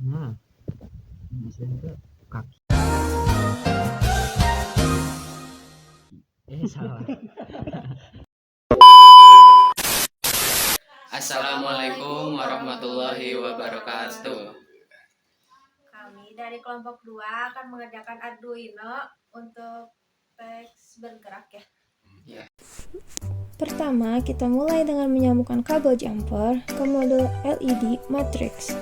Nah, bisa juga kaki. Salah. Assalamualaikum warahmatullahi wabarakatuh. Kami dari kelompok 2 akan mengerjakan Arduino untuk teks bergerak ya. Pertama, kita mulai dengan menyambungkan kabel jumper ke modul LED matrix.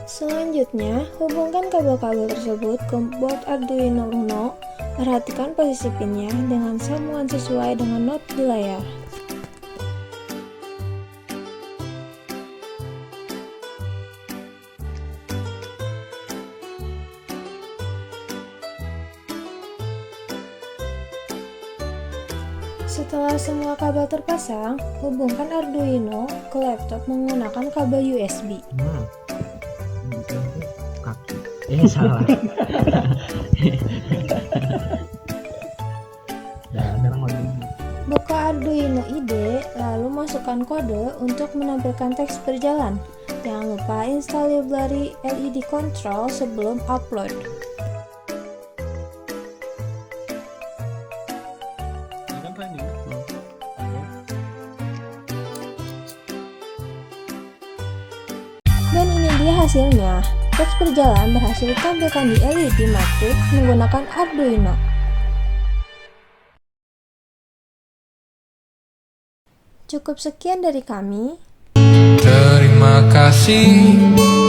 Selanjutnya, hubungkan kabel-kabel tersebut ke board Arduino Uno. Perhatikan posisi pinnya dengan sambungan sesuai dengan not di layar. Setelah semua kabel terpasang, hubungkan Arduino ke laptop menggunakan kabel USB. Nah, bisa juga kaki. Salah. Nah, sekarang lagi. Buka Arduino IDE, lalu masukkan kode untuk menampilkan teks berjalan. Jangan lupa install library LED Control sebelum upload. Dan ini dia hasilnya. Teks berjalan berhasil ditampilkan di LED matrix menggunakan Arduino. Cukup sekian dari kami. Terima kasih